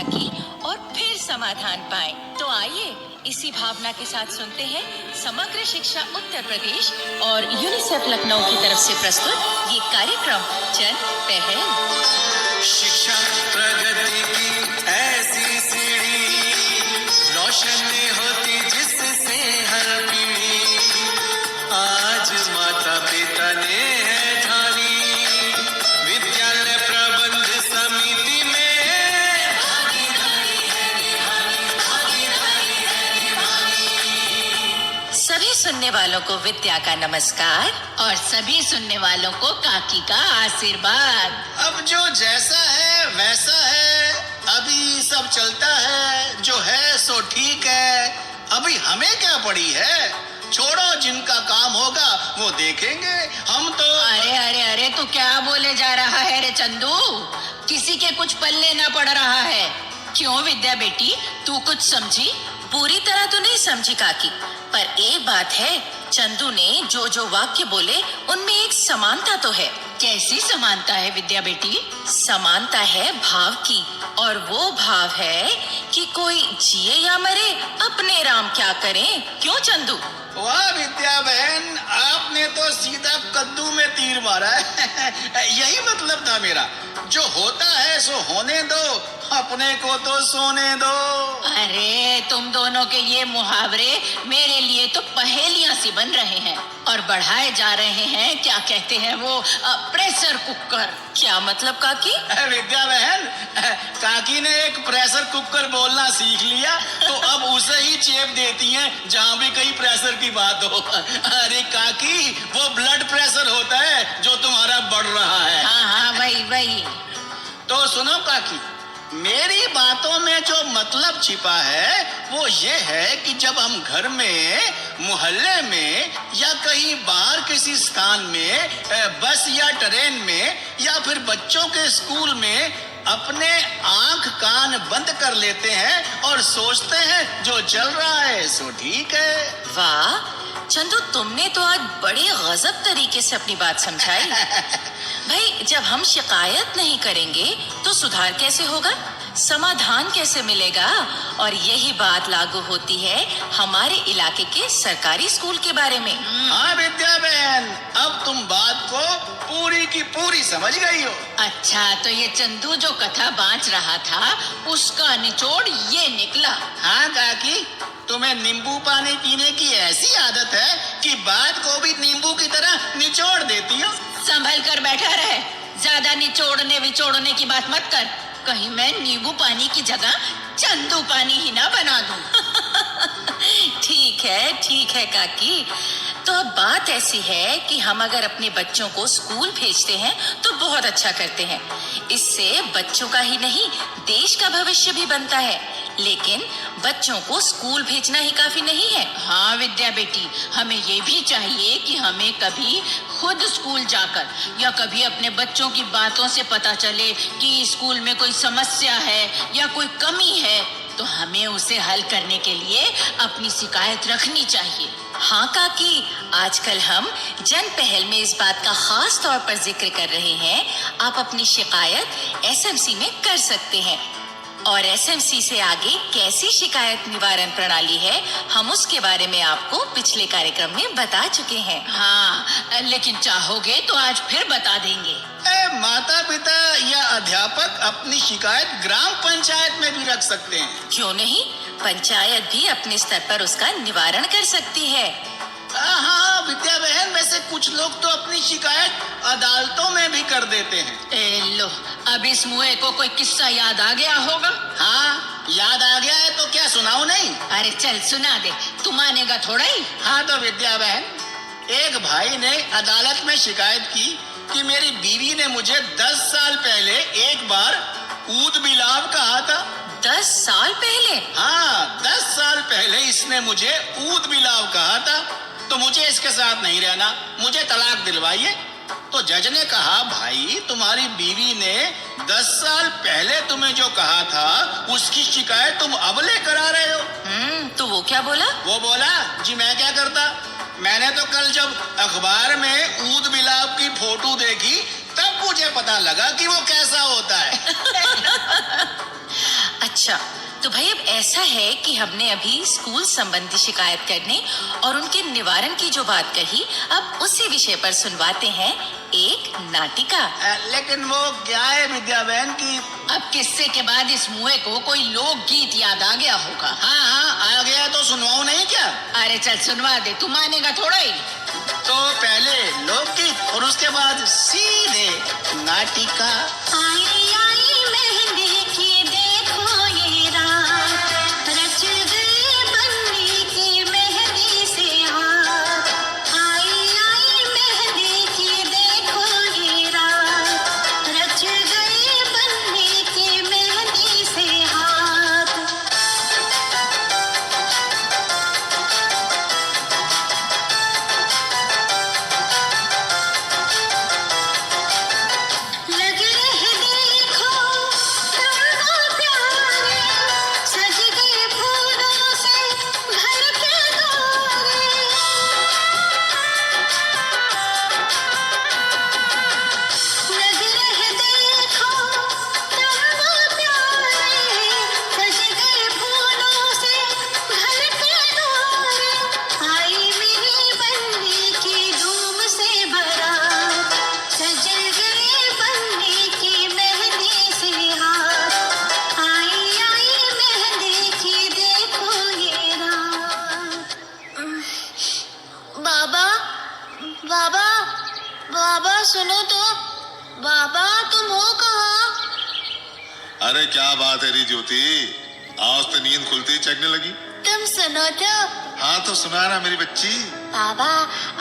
की और फिर समाधान पाएं। तो आइए इसी भावना के साथ सुनते हैं समग्र शिक्षा उत्तर प्रदेश और यूनिसेफ लखनऊ की तरफ से प्रस्तुत ये कार्यक्रम जन पहल। शिक्षा प्रगति की ऐसी सीढ़ी रोशन होती जिससे हर पीढ़ी आज माता पिता ने है ठानी विद्यालय प्रबंध समिति में सभी सुनने वालों को विद्या का नमस्कार और सभी सुनने वालों को काकी का आशीर्वाद। अब जो जैसा है वैसा है, अभी सब चलता है, जो है सो ठीक है। अभी हमें क्या पड़ी है, छोड़ो, जिनका काम होगा वो देखेंगे। हम तो अरे अरे अरे तू क्या बोले जा रहा है रे चंदू? किसी के कुछ पल्ले ना पड़ रहा है। क्यों विद्या बेटी, तू कुछ समझी? पूरी तरह तो नहीं समझी काकी, पर एक बात है, चंदू ने जो वाक्य बोले उनमें एक समानता तो है। कैसी समानता है विद्या बेटी? समानता है भाव की, और वो भाव है कि कोई जिए या मरे अपने राम क्या करें। क्यों चंदू? वाह विद्या बहन, आपने तो सीधा कद्दू में तीर मारा है। यही मतलब था मेरा, जो होता है सो होने दो, अपने को तो सोने दो। अरे तुम दोनों के ये मुहावरे मेरे लिए तो पहेलियां सी बन रहे हैं और बढ़ाए जा रहे हैं, क्या कहते हैं वो, प्रेशर कुकर। क्या मतलब काकी? विद्या बहन, काकी ने एक प्रेशर कुकर बोलना सीख लिया तो अब उसे ही चेप देती हैं जहाँ भी कहीं प्रेशर की बात हो। अरे काकी, वो ब्लड प्रेशर होता है जो तुम्हारा बढ़ रहा है। हाँ वही। तो सुनो काकी, मेरी बातों में जो मतलब छिपा है वो ये है कि जब हम घर में, मोहल्ले में या कहीं बाहर किसी स्थान में, बस या ट्रेन में या फिर बच्चों के स्कूल में अपने आंख कान बंद कर लेते हैं और सोचते हैं जो चल रहा है सो ठीक है। वाह चंदू, तुमने तो आज बड़े गजब तरीके से अपनी बात समझाई। भाई, जब हम शिकायत नहीं करेंगे तो सुधार कैसे होगा, समाधान कैसे मिलेगा? और यही बात लागू होती है हमारे इलाके के सरकारी स्कूल के बारे में। हाँ विद्या बहन, अब तुम बात को पूरी की पूरी समझ गई हो। अच्छा, तो ये चंदू जो कथा बांच रहा था उसका निचोड़ ये निकला। हाँ काकी, तुम्हें नींबू पानी पीने की ऐसी आदत है कि बात को भी नींबू की तरह निचोड़ देती हो। संभल कर बैठा रहे, ज्यादा निचोड़ने विचोड़ने की बात मत कर, कहीं मैं नींबू पानी की जगह चंदू पानी ही ना बना दूं। ठीक है काकी, तो अब बात ऐसी है कि हम अगर अपने बच्चों को स्कूल भेजते हैं तो बहुत अच्छा करते हैं। इससे बच्चों का ही नहीं देश का भविष्य भी बनता है। लेकिन बच्चों को स्कूल भेजना ही काफी नहीं है। हाँ विद्या बेटी, हमें ये भी चाहिए कि हमें कभी खुद स्कूल जाकर या कभी अपने बच्चों की बातों से पता चले कि स्कूल में कोई समस्या है या कोई कमी है तो हमें उसे हल करने के लिए अपनी शिकायत रखनी चाहिए। हाँ काकी, आजकल हम जन पहल में इस बात का खास तौर पर जिक्र कर रहे हैं। आप अपनी शिकायत एसएमसी में कर सकते हैं, और एसएमसी से आगे कैसी शिकायत निवारण प्रणाली है हम उसके बारे में आपको पिछले कार्यक्रम में बता चुके हैं। हाँ, लेकिन चाहोगे तो आज फिर बता देंगे। माता पिता या अध्यापक अपनी शिकायत ग्राम पंचायत में भी रख सकते हैं। क्यों नहीं, पंचायत भी अपने स्तर पर उसका निवारण कर सकती है। हाँ विद्या बहन, वैसे कुछ लोग तो अपनी शिकायत अदालतों में भी कर देते हैं। लो, अब इस मुए को कोई किस्सा याद आ गया होगा। हाँ, याद आ गया है तो क्या सुनाऊं? नहीं? अरे चल सुना दे, तू मानेगा थोड़ा ही। हाँ तो विद्या बहन, एक भाई ने अदालत में शिकायत की कि मेरी बीवी ने मुझे 10 साल पहले एक बार ऊद बिलाव कहा था। 10 साल पहले? हाँ, 10 साल पहले इसने मुझे ऊद बिलाव कहा था, तो मुझे इसके साथ नहीं रहना, मुझे तलाक दिलवाइए। तो जज ने कहा, भाई तुम्हारी बीवी ने 10 साल पहले तुम्हें जो कहा था उसकी शिकायत तुम अब लेकर आ रहे हो। तो वो क्या बोला? वो बोला, जी मैं क्या करता, मैंने तो कल जब अखबार में ऊद बिलाव की फोटो देखी तब मुझे पता लगा कि वो कैसा होता है। अच्छा, तो भाई अब ऐसा है कि हमने अभी स्कूल संबंधी शिकायत करने और उनके निवारण की जो बात कही, अब उसी विषय पर सुनवाते हैं एक नाटिका। लेकिन वो क्या है विद्या बहन की अब किस्से के बाद इस मुए को कोई लोकगीत याद आ गया होगा। हाँ आ गया तो सुनवाऊं नहीं क्या? अरे चल सुनवा दे, तू मानेगा थोड़ा ही। तो पहले लोकगीत और उसके बाद सीधे नाटिका। आई आई मेहंदी की देखो ये रात, रच गए बन्नी की मेहंदी से हाथ। आई आई मेहंदी की देखो ये रात, रच गए बन्नी की मेहंदी से हाथ। लग रहे देखो रंगों प्यारे, सज गए फूलों से घर के द्वारे। लग रहे देखो रंगों प्यारे, सज गए फूलों से घर के द्वारे। आई मेरी बन्नी की धूम से बारात, सजल गए बन्नी की मेहंदी से हाथ। आई आई मेहंदी की देखो ये रात। बाबा बाबा बाबा सुनो तो, बाबा तुम हो कहाँ? अरे क्या बात है री ज्योति, आज तो नींद खुलती ही चकने लगी। तुम सुनो तो। हाँ तो सुना ना मेरी बच्ची। बाबा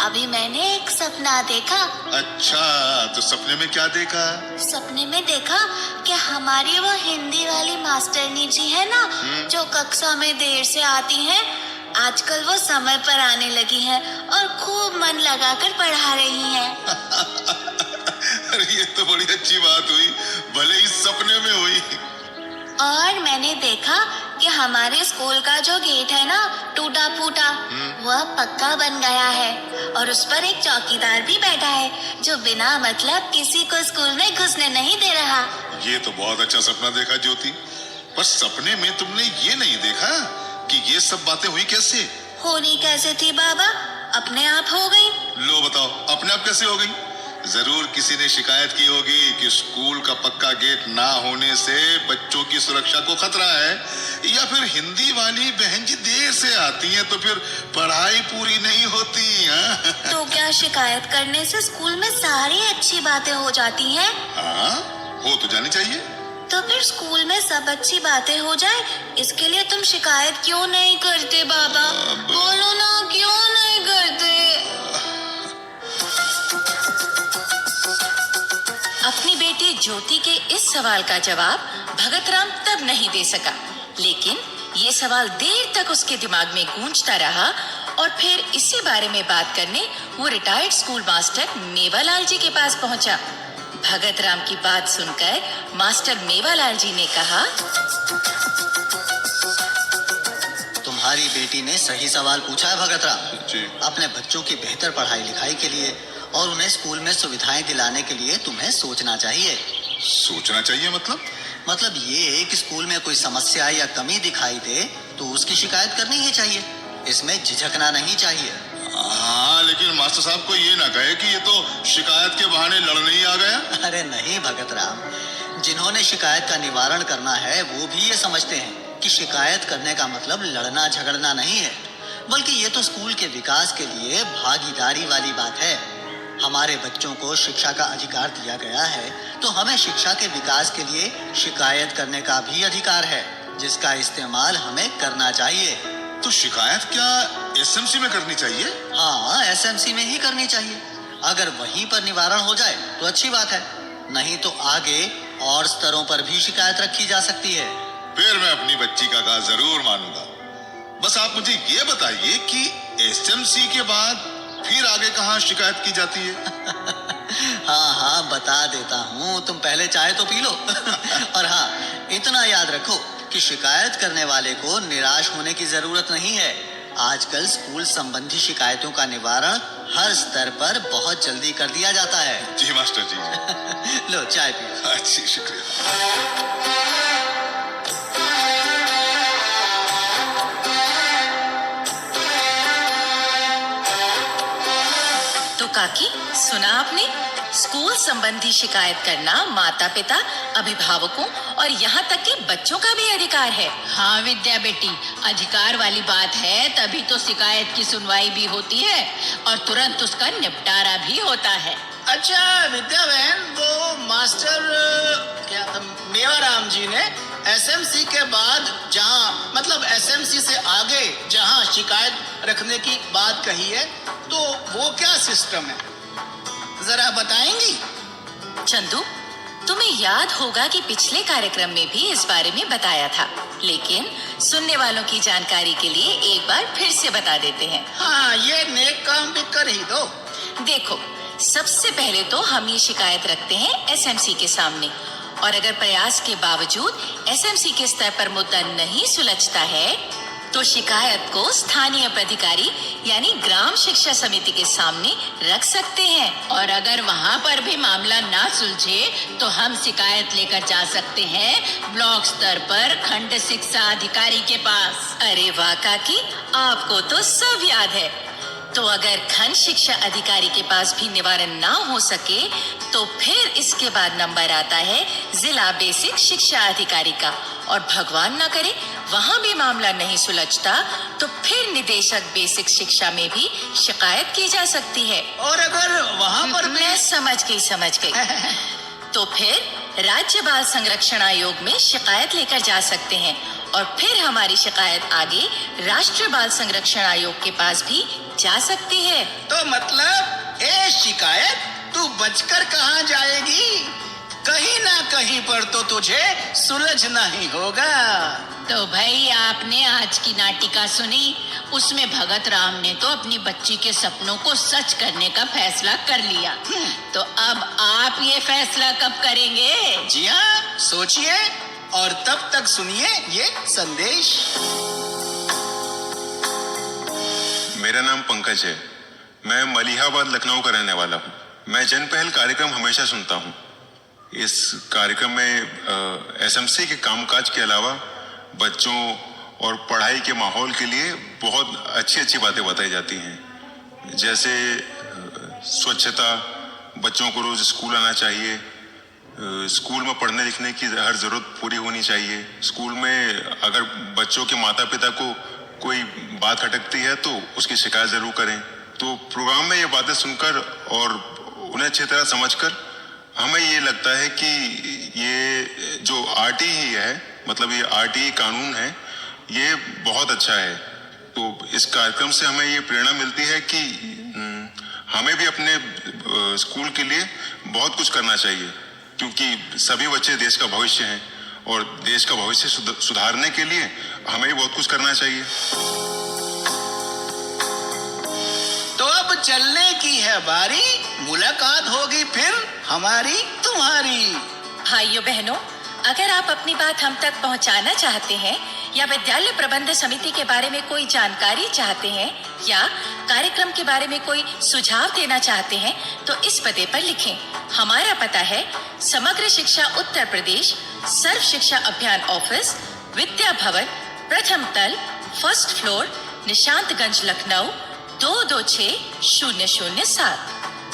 अभी मैंने एक सपना देखा। अच्छा, तो सपने में क्या देखा? सपने में देखा कि हमारी वो हिंदी वाली मास्टरनी जी है ना, जो कक्षा में देर से आती हैं, आजकल वो समय पर आने लगी हैं और खूब मन लगाकर पढ़ा रही हैं। अरे ये तो बड़ी अच्छी बात हुई, भले ही सपने में हुई। और मैंने देखा कि हमारे स्कूल का जो गेट है ना, टूटा फूटा, वह पक्का बन गया है और उस पर एक चौकीदार भी बैठा है, जो बिना मतलब किसी को स्कूल में घुसने नहीं दे रहा। ये तो बहुत अच्छा सपना देखा ज्योति, पर सपने में तुमने ये नहीं देखा कि ये सब बातें हुई कैसे? होनी कैसे थी बाबा? अपने आप हो गई। लो बताओ, अपने आप कैसे हो गई? जरूर किसी ने शिकायत की होगी कि स्कूल का पक्का गेट ना होने से बच्चों की सुरक्षा को खतरा है, या फिर हिंदी वाली बहन जी देर से आती हैं तो फिर पढ़ाई पूरी नहीं होती। हाँ? तो क्या शिकायत करने से स्कूल में सारी अच्छी बातें हो जाती हैं? हाँ, हो तो जानी चाहिए। तो फिर स्कूल में सब अच्छी बातें हो जाए, इसके लिए तुम शिकायत क्यों नहीं करते बाबा? बोलो ना, क्यों नहीं करते? अपनी बेटी ज्योति के इस सवाल का जवाब भगतराम तब नहीं दे सका, लेकिन ये सवाल देर तक उसके दिमाग में गूंजता रहा और फिर इसी बारे में बात करने वो रिटायर्ड स्कूल मास्टर मेवालाल जी के पास पहुंचा। भगतराम की बात सुनकर मास्टर मेवालाल जी ने कहा, तुम्हारी बेटी ने सही सवाल पूछा है भगतराम। जी। अपने बच्चों की बेहतर पढ़ाई लिखाई के लिए और उन्हें स्कूल में सुविधाएं दिलाने के लिए तुम्हें सोचना चाहिए। सोचना चाहिए मतलब ये कि स्कूल में कोई समस्या या कमी दिखाई दे तो उसकी शिकायत करनी ही चाहिए, इसमें झिझकना नहीं चाहिए। हाँ, लेकिन मास्टर साहब को ये ना कहे कि ये तो शिकायत के बहाने लड़ने ही आ गया। अरे नहीं भगतराम, जिन्होंने शिकायत का निवारण करना है वो भी ये समझते हैं कि शिकायत करने का मतलब लड़ना झगड़ना नहीं है, बल्कि ये तो स्कूल के विकास के लिए भागीदारी वाली बात है। हमारे बच्चों को शिक्षा का अधिकार दिया गया है, तो हमें शिक्षा के विकास के लिए शिकायत करने का भी अधिकार है, जिसका इस्तेमाल हमें करना चाहिए। तो शिकायत क्या एसएमसी में करनी चाहिए? हाँ, एसएमसी में ही करनी चाहिए। अगर वहीं पर निवारण हो जाए तो अच्छी बात है, नहीं तो आगे और स्तरों पर भी शिकायत रखी जा सकती है। फिर मैं अपनी बच्ची का कहा जरूर मानूंगा। बस आप मुझे ये बताइए कि एसएमसी के बाद फिर आगे कहाँ शिकायत की जाती है? हाँ हाँ बता देता हूँ, तुम पहले चाय तो पी लो। और हाँ, इतना याद रखो कि शिकायत करने वाले को निराश होने की जरूरत नहीं है। आजकल स्कूल संबंधी शिकायतों का निवारण हर स्तर पर बहुत जल्दी कर दिया जाता है। जी मास्टर जी। लो चाय पियो। अच्छी, शुक्रिया। काकी, सुना आपने? स्कूल संबंधी शिकायत करना माता पिता, अभिभावकों और यहाँ तक कि बच्चों का भी अधिकार है। हाँ विद्या बेटी, अधिकार वाली बात है तभी तो शिकायत की सुनवाई भी होती है और तुरंत उसका निपटारा भी होता है। अच्छा विद्या बहन, वो मास्टर क्या था, मेवाराम जी ने एसएमसी के बाद जहाँ मतलब एसएमसी से आगे जहाँ शिकायत रखने की बात कही है, तो वो क्या सिस्टम है, जरा बताएंगी? चंदू, तुम्हें याद होगा कि पिछले कार्यक्रम में भी इस बारे में बताया था, लेकिन सुनने वालों की जानकारी के लिए एक बार फिर से बता देते हैं। हाँ, ये नेक काम भी कर ही दो। देखो, सबसे पहले तो हम ये शिकायत रखते हैं एसएमसी के सामने, और अगर प्रयास के बावजूद एसएमसी के स्तर पर मुद्दा नहीं सुलझता है तो शिकायत को स्थानीय प्राधिकारी यानी ग्राम शिक्षा समिति के सामने रख सकते हैं। और अगर वहाँ पर भी मामला ना सुलझे तो हम शिकायत लेकर जा सकते हैं ब्लॉक स्तर पर खंड शिक्षा अधिकारी के पास। अरे वाह काकी, आपको तो सब याद है। तो अगर खंड शिक्षा अधिकारी के पास भी निवारण ना हो सके तो फिर इसके बाद नंबर आता है जिला बेसिक शिक्षा अधिकारी का, और भगवान ना करे वहाँ भी मामला नहीं सुलझता तो फिर निदेशक बेसिक शिक्षा में भी शिकायत की जा सकती है। और अगर वहाँ पर भी मैं समझ गई तो फिर राज्य बाल संरक्षण आयोग में शिकायत लेकर जा सकते हैं, और फिर हमारी शिकायत आगे राष्ट्रीय बाल संरक्षण आयोग के पास भी जा सकती है। तो मतलब ये शिकायत तू बचकर कहाँ जाएगी? कहीं ना कहीं पर तो तुझे सुलझना ही होगा। तो भाई, आपने आज की नाटिका सुनी, उसमें भगत राम ने तो अपनी बच्ची के सपनों को सच करने का फैसला कर लिया। तो अब आप ये फैसला कब करेंगे? जी हाँ, सोचिए और तब तक सुनिए ये संदेश। मेरा नाम पंकज है। मैं मलिहाबाद लखनऊ का रहने वाला हूँ। मैं जन पहल कार्यक्रम हमेशा सुनता हूँ। इस कार्यक्रम में एसएमसी के कामकाज के अलावा बच्चों और पढ़ाई के माहौल के लिए बहुत अच्छी अच्छी बातें बताई जाती हैं, जैसे स्वच्छता, बच्चों को रोज स्कूल आना चाहिए, स्कूल में पढ़ने लिखने की हर जरूरत पूरी होनी चाहिए, स्कूल में अगर बच्चों के माता पिता को कोई बात खटकती है तो उसकी शिकायत जरूर करें। तो प्रोग्राम में ये बातें सुनकर और उन्हें अच्छी तरह समझकर हमें ये लगता है कि ये जो आरटीई है, मतलब ये आरटीई कानून है, ये बहुत अच्छा है। तो इस कार्यक्रम से हमें ये प्रेरणा मिलती है कि हमें भी अपने स्कूल के लिए बहुत कुछ करना चाहिए, क्योंकि सभी बच्चे देश का भविष्य हैं और देश का भविष्य सुधारने के लिए हमें भी बहुत कुछ करना चाहिए। तो अब चलने की है बारी, मुलाकात होगी फिर हमारी तुम्हारी। भाइयों बहनों, अगर आप अपनी बात हम तक पहुंचाना चाहते हैं या विद्यालय प्रबंध समिति के बारे में कोई जानकारी चाहते हैं या कार्यक्रम के बारे में कोई सुझाव देना चाहते हैं तो इस पते पर लिखें। हमारा पता है समग्र शिक्षा उत्तर प्रदेश, सर्व शिक्षा अभियान ऑफिस, विद्या भवन, प्रथम तल, फर्स्ट फ्लोर, निशांतगंज, लखनऊ 226007।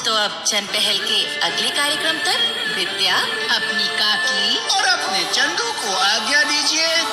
तो अब जन पहल के अगले कार्यक्रम तक विद्या, अपनी काकी और अपने चंदू को आज्ञा दीजिए।